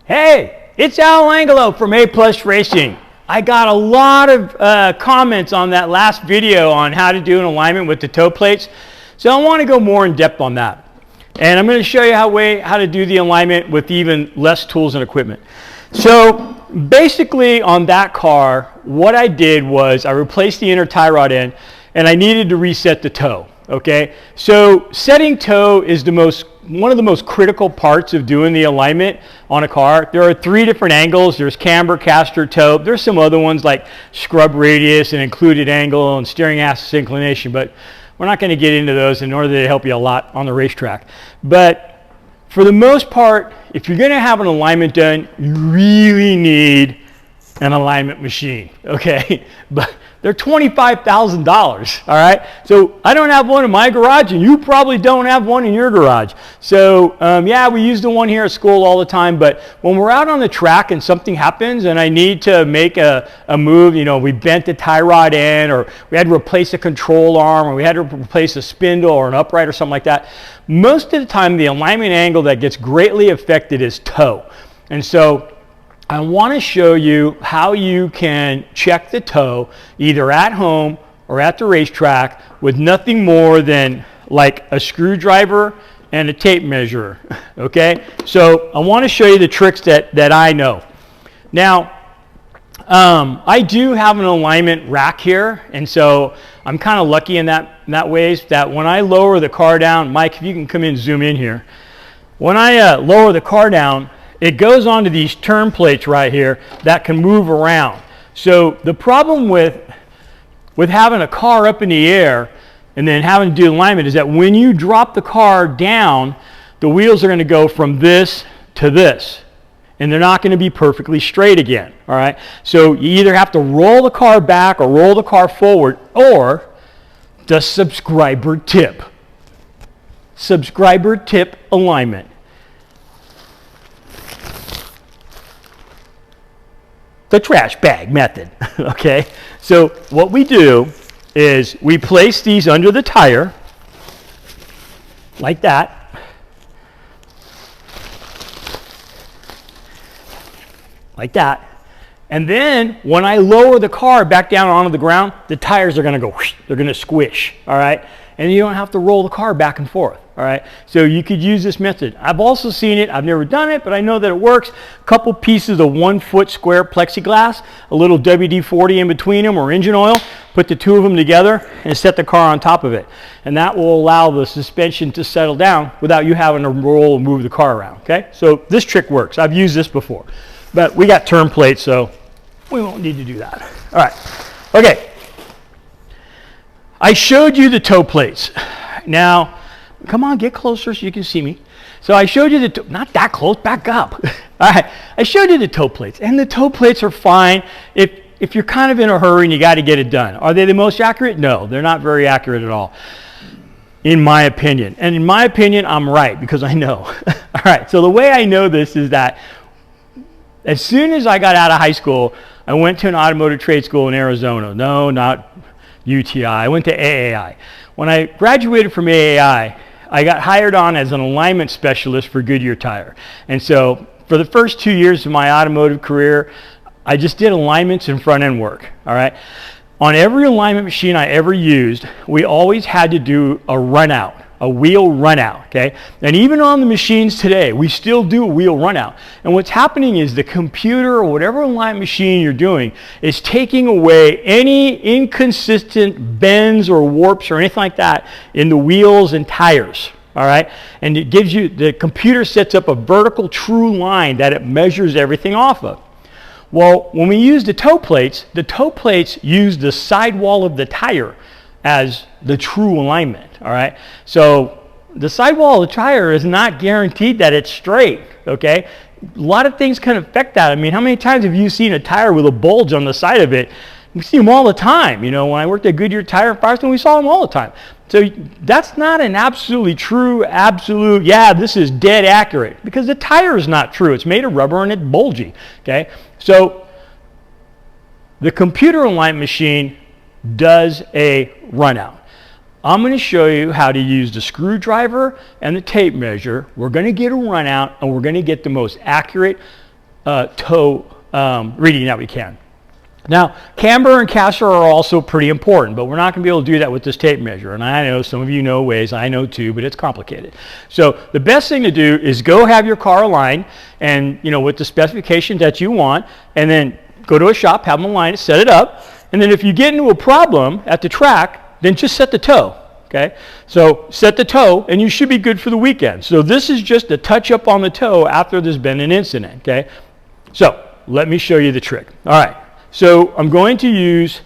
Hey, it's Al Angelo from A Plus Racing. I got a lot of comments on that last video on how to do an alignment with the toe plates, so I want to go more in depth on that. And I'm going to show you how to do the alignment with even less tools and equipment. So basically on that car, what I did was I replaced the inner tie rod end and I needed to reset the toe. Okay, so setting toe is one of the most critical parts of doing the alignment on a car. There are 3 different angles. There's camber, caster, toe. There's some other ones like scrub radius and included angle and steering axis inclination, but we're not going to get into those in order to help you a lot on the racetrack. But for the most part, if you're going to have an alignment done, you really need an alignment machine, okay? But they're $25,000, all right? So I don't have one in my garage, and you probably don't have one in your garage. So yeah, we use the one here at school all the time, but when we're out on the track and something happens and I need to make a move, you know, we bent the tie rod in, or we had to replace a control arm, or we had to replace a spindle or an upright or something like that, most of the time the alignment angle that gets greatly affected is toe. And so I want to show you how you can check the toe either at home or at the racetrack with nothing more than like a screwdriver and a tape measure. Okay, so I want to show you the tricks that I know. Now I do have an alignment rack here, and so I'm kind of lucky in that ways that when I lower the car down, Mike, if you can come in and zoom in here, when I lower the car down, it goes onto these turn plates right here that can move around. So the problem with having a car up in the air and then having to do alignment is that when you drop the car down, the wheels are going to go from this to this, and they're not going to be perfectly straight again, all right? So you either have to roll the car back or roll the car forward, or the subscriber tip. Subscriber tip alignment. The trash bag method, okay? So what we do is we place these under the tire like that. Like that. And then when I lower the car back down onto the ground, the tires are going to go whoosh, they're going to squish, all right? And you don't have to roll the car back and forth, all right? So you could use this method. I've also seen it. I've never done it, but I know that it works. A couple pieces of 1 foot square plexiglass, a little WD-40 in between them or engine oil, put the 2 of them together and set the car on top of it. And that will allow the suspension to settle down without you having to roll and move the car around, okay? So this trick works. I've used this before. But we got turn plates, so we won't need to do that. All right, okay. I showed you the toe plates. Now, come on, get closer so you can see me. So I showed you not that close, back up. All right, I showed you the toe plates, and the toe plates are fine if you're kind of in a hurry and you got to get it done. Are they the most accurate? No, they're not very accurate at all, in my opinion. And in my opinion, I'm right because I know. All right, so the way I know this is that as soon as I got out of high school, I went to an automotive trade school in Arizona. No, not UTI. I went to AAI. When I graduated from AAI, I got hired on as an alignment specialist for Goodyear Tire. And so for the first 2 years of my automotive career, I just did alignments and front end work, all right? On every alignment machine I ever used, we always had to do a run out. A wheel run out, okay? And even on the machines today, we still do a wheel run out. And what's happening is the computer or whatever alignment machine you're doing is taking away any inconsistent bends or warps or anything like that in the wheels and tires, all right? And it gives you, the computer sets up a vertical true line that it measures everything off of. Well, when we use the toe plates use the sidewall of the tire as the true alignment, all right? So the sidewall of the tire is not guaranteed that it's straight, okay? A lot of things can affect that. I mean, how many times have you seen a tire with a bulge on the side of it? We see them all the time. You know, when I worked at Goodyear Tire in Firestone, we saw them all the time. So that's not an absolutely true, yeah, this is dead accurate, because the tire is not true. It's made of rubber and it's bulgy, okay? So the computer alignment machine does a run out. I'm going to show you how to use the screwdriver and the tape measure. We're going to get a run out, and we're going to get the most accurate toe reading that we can. Now, camber and caster are also pretty important, but we're not going to be able to do that with this tape measure. And I know some of you know ways, I know too, but it's complicated. So the best thing to do is go have your car aligned and, you know, with the specifications that you want, and then go to a shop, have them align it, set it up, and then if you get into a problem at the track, then just set the toe. Okay, so set the toe and you should be good for the weekend. So this is just a touch up on the toe after there's been an incident. Okay, so let me show you the trick. All right, so I'm going to use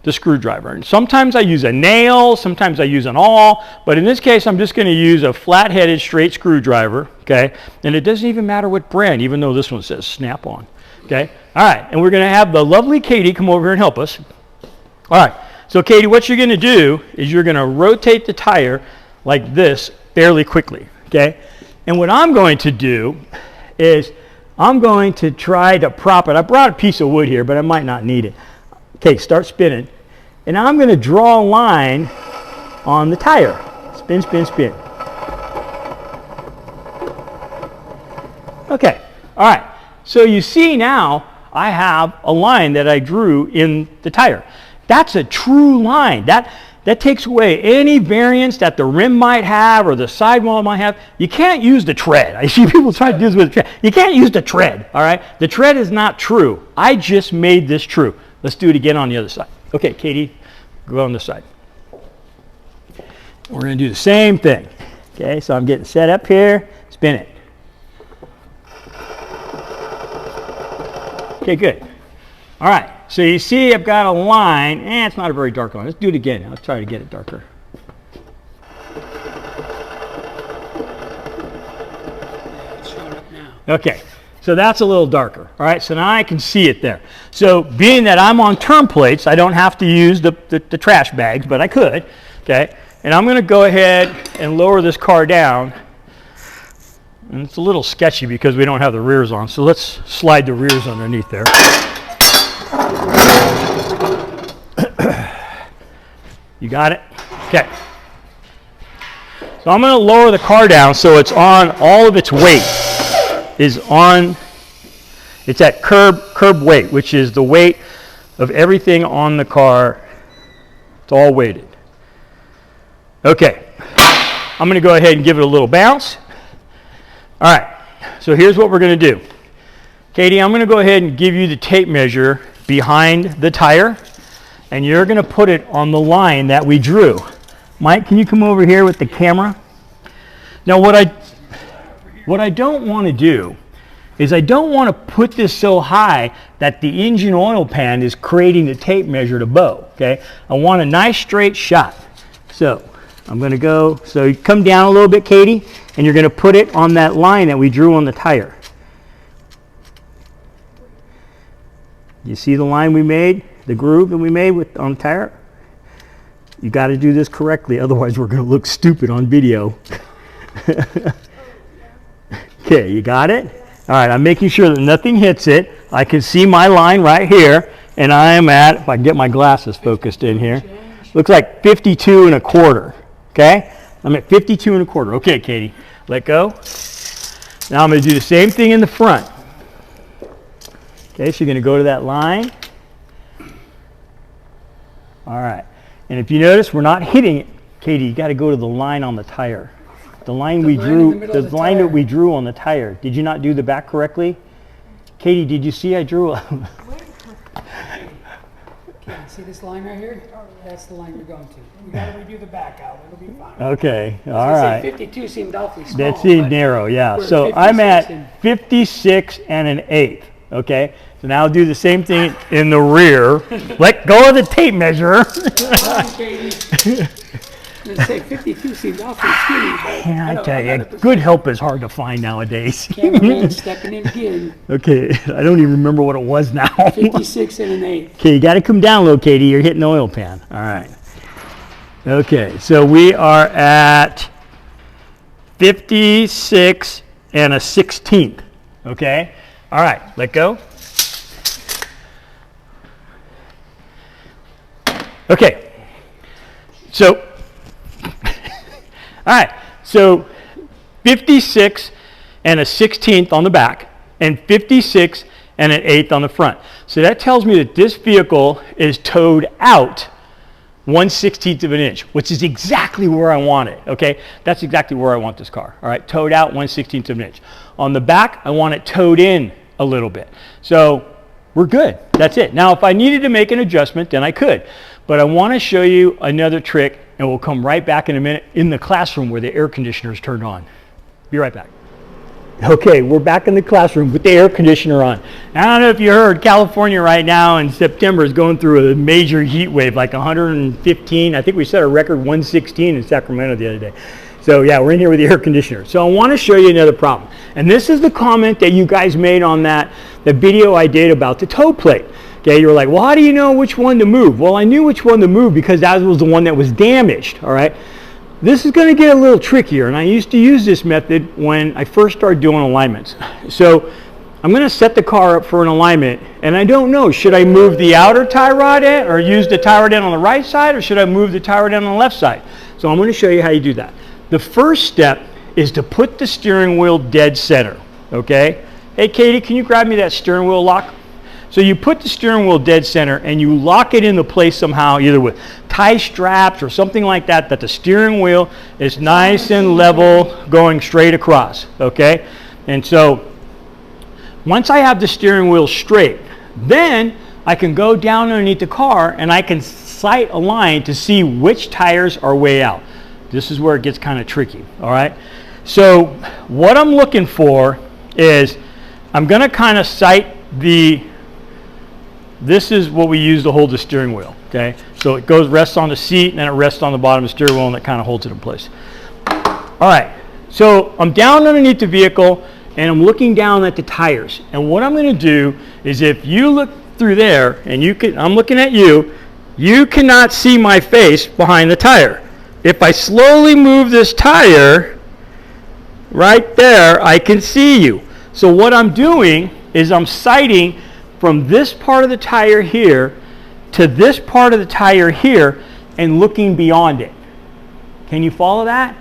the screwdriver, and sometimes I use a nail, sometimes I use an awl, but in this case I'm just going to use a flat-headed straight screwdriver. Okay, and it doesn't even matter what brand, even though this one says Snap-on. Okay, all right, and we're going to have the lovely Katie come over here and help us. All right. So Katie, what you're going to do is you're going to rotate the tire like this fairly quickly, okay? And what I'm going to do is I'm going to try to prop it. I brought a piece of wood here, but I might not need it. Okay, start spinning. And I'm going to draw a line on the tire. Spin, spin, spin. Okay, all right. So you see now I have a line that I drew in the tire. That's a true line. That takes away any variance that the rim might have or the sidewall might have. You can't use the tread. I see people try to do this with the tread. You can't use the tread, all right? The tread is not true. I just made this true. Let's do it again on the other side. Okay, Katie, go on this side. We're going to do the same thing. Okay, so I'm getting set up here. Spin it. Okay, good. All right. So you see I've got a line, it's not a very dark line. Let's do it again. Let's try to get it darker. It's showing up now. Okay, so that's a little darker. All right, so now I can see it there. So being that I'm on turn plates, I don't have to use the trash bags, but I could. Okay, and I'm going to go ahead and lower this car down. And it's a little sketchy because we don't have the rears on, so let's slide the rears underneath there. You got it? Okay. So I'm going to lower the car down so it's on, all of its weight is on, it's at curb weight, which is the weight of everything on the car. It's all weighted. Okay. I'm going to go ahead and give it a little bounce. All right. So here's what we're going to do. Katie, I'm going to go ahead and give you the tape measure behind the tire, and you're going to put it on the line that we drew. Mike, can you come over here with the camera? Now what I don't want to do is I don't want to put this so high that the engine oil pan is creating the tape measure to bow, okay? I want a nice straight shot. So I'm going to go, so you come down a little bit, Katie, and you're going to put it on that line that we drew on the tire. You see the line we made, the groove that we made on the tire? You got to do this correctly, otherwise we're going to look stupid on video. Okay, you got it? All right, I'm making sure that nothing hits it. I can see my line right here, and I am at, if I can get my glasses focused in here, looks like 52 and a quarter. Okay, I'm at 52 and a quarter. Okay, Katie, let go. Now I'm going to do the same thing in the front. Okay, so you're going to go to that line. All right, and if you notice, we're not hitting it. Katie, you got to go to the line on the tire. The line we drew, the line that we drew on the tire. Did you not do the back correctly? Katie, did you see I drew a... Okay, see this line right here? That's the line you're going to. We got to redo the back out. It'll be fine. Okay, all right. 52 seemed awfully small. That seemed narrow, yeah. So I'm at 56 and an eighth. Okay, so now I'll do the same thing in the rear. Let go of the tape measure. Come on, Katie. Let's say 52 seems awfully skinny. Can I tell you, good help is hard to find nowadays. Cameraman stepping in again. Okay, I don't even remember what it was now. 56 and an eighth. Okay, you got to come down a little, Katie. You're hitting the oil pan. All right. Okay, so we are at 56 and a 16th. Okay. All right, let go. Okay, so, all right, so 56 and a 16th on the back, and 56 and 1/8 on the front. So that tells me that this vehicle is towed out 1/16 of an inch, which is exactly where I want it, okay? That's exactly where I want this car, all right? Towed out 1/16 of an inch. On the back, I want it towed in a little bit. So we're good, that's it. Now, if I needed to make an adjustment, then I could. But I want to show you another trick, and we'll come right back in a minute in the classroom where the air conditioner is turned on. Be right back. Okay, we're back in the classroom with the air conditioner on. I don't know if you heard, California right now in September is going through a major heat wave, like 115. I think we set a record 116 in Sacramento the other day. So yeah, we're in here with the air conditioner. So I want to show you another problem. And this is the comment that you guys made on the video I did about the toe plate. Okay, you were like, well, how do you know which one to move? Well, I knew which one to move because that was the one that was damaged, all right? This is going to get a little trickier, and I used to use this method when I first started doing alignments. So I'm going to set the car up for an alignment, and I don't know, should I move the outer tie rod in or use the tie rod in on the right side, or should I move the tie rod in on the left side? So I'm going to show you how you do that. The first step is to put the steering wheel dead center, okay? Hey, Katie, can you grab me that steering wheel lock? So you put the steering wheel dead center and you lock it into place somehow, either with tie straps or something like that, that the steering wheel is nice and level going straight across, okay? And so once I have the steering wheel straight, then I can go down underneath the car and I can sight align to see which tires are way out. This is where it gets kind of tricky, all right? So what I'm looking for is I'm going to kind of sight this is what we use to hold the steering wheel, okay? So it rests on the seat, and then it rests on the bottom of the steering wheel, and it kind of holds it in place. All right, so I'm down underneath the vehicle, and I'm looking down at the tires. And what I'm going to do is, if you look through there, and I'm looking at you, you cannot see my face behind the tire. If I slowly move this tire right there, I can see you. So what I'm doing is I'm sighting from this part of the tire here to this part of the tire here and looking beyond it. Can you follow that?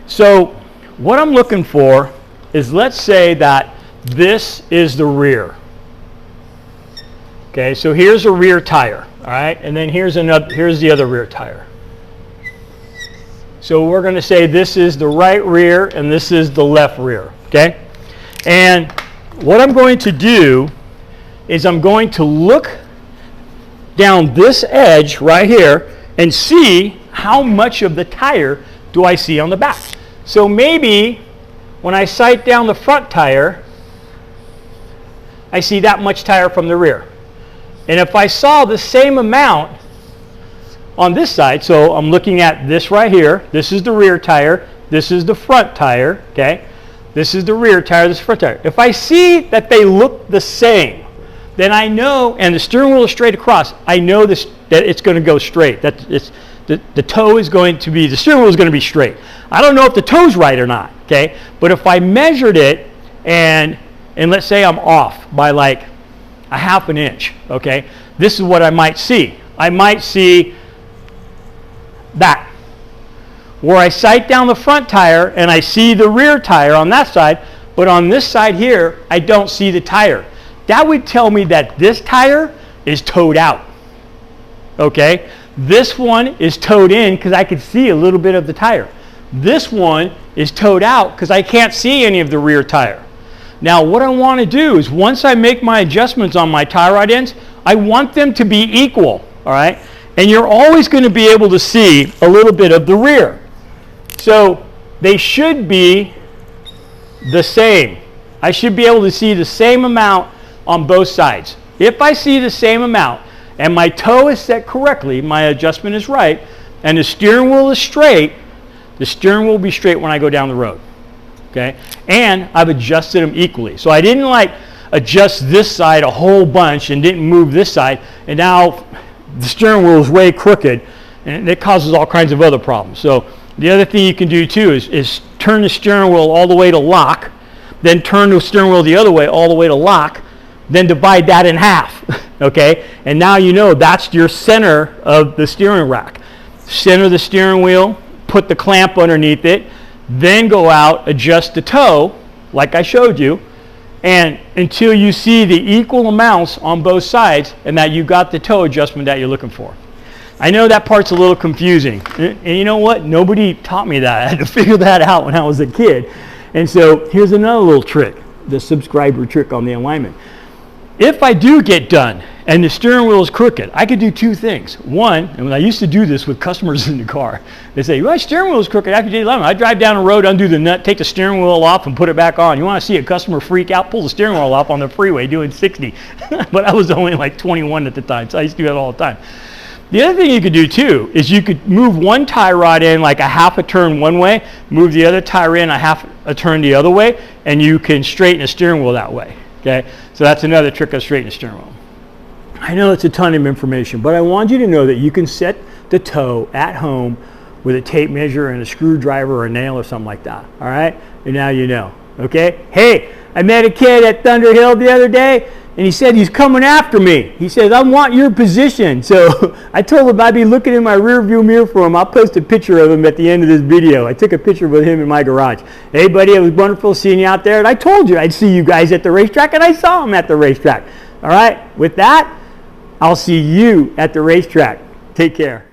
So what I'm looking for is, let's say that this is the rear. Okay, so here's a rear tire, all right? And then here's the other rear tire. So we're going to say this is the right rear and this is the left rear, okay? And what I'm going to do is I'm going to look down this edge right here and see how much of the tire do I see on the back. So maybe when I sight down the front tire, I see that much tire from the rear. And if I saw the same amount on this side, so I'm looking at this right here, this is the rear tire, this is the front tire, okay? This is the rear tire, this is the front tire. If I see that they look the same, then I know, and the steering wheel is straight across, I know that it's going to go straight. That the toe is going to be, the steering wheel is going to be straight. I don't know if the toe's right or not, okay? But if I measured it, and let's say I'm off by like a 1/2 inch, okay? This is what I might see. I might see that, where I sight down the front tire and I see the rear tire on that side, but on this side here, I don't see the tire. That would tell me that this tire is towed out, okay? This one is towed in because I can see a little bit of the tire. This one is towed out because I can't see any of the rear tire. Now what I want to do is, once I make my adjustments on my tie rod ends, I want them to be equal, all right? And you're always going to be able to see a little bit of the rear. So they should be the same. I should be able to see the same amount on both sides. If I see the same amount and my toe is set correctly, my adjustment is right, and the steering wheel is straight, the steering wheel will be straight when I go down the road, okay? And I've adjusted them equally. So I didn't like adjust this side a whole bunch and didn't move this side, and now the steering wheel is way crooked, and it causes all kinds of other problems. So the other thing you can do too is turn the steering wheel all the way to lock, then turn the steering wheel the other way all the way to lock, then divide that in half, okay? And now you know that's your center of the steering rack. Center the steering wheel, put the clamp underneath it, then go out, adjust the toe, like I showed you, and until you see the equal amounts on both sides and that you got the toe adjustment that you're looking for. I know that part's a little confusing, and you know what? Nobody taught me that. I had to figure that out when I was a kid. And so here's another little trick, the subscriber trick on the alignment. If I do get done and the steering wheel is crooked, I could do two things. One, and I used to do this with customers in the car. They say, my steering wheel is crooked after you did alignment. I drive down the road, undo the nut, take the steering wheel off and put it back on. You want to see a customer freak out? Pull the steering wheel off on the freeway doing 60. But I was only like 21 at the time, so I used to do that all the time. The other thing you could do too is you could move one tie rod in like a half a turn one way, move the other tie in a half a turn the other way, and you can straighten the steering wheel that way. Okay, so that's another trick of straightening the steering wheel. I know it's a ton of information, but I want you to know that you can set the toe at home with a tape measure and a screwdriver or a nail or something like that. All right, and now you know. Okay, hey, I met a kid at Thunder Hill the other day, and he said he's coming after me. He says, I want your position. So I told him I'd be looking in my rear view mirror for him. I'll post a picture of him at the end of this video. I took a picture with him in my garage. Hey, buddy, it was wonderful seeing you out there. And I told you I'd see you guys at the racetrack, and I saw him at the racetrack. All right, with that, I'll see you at the racetrack. Take care.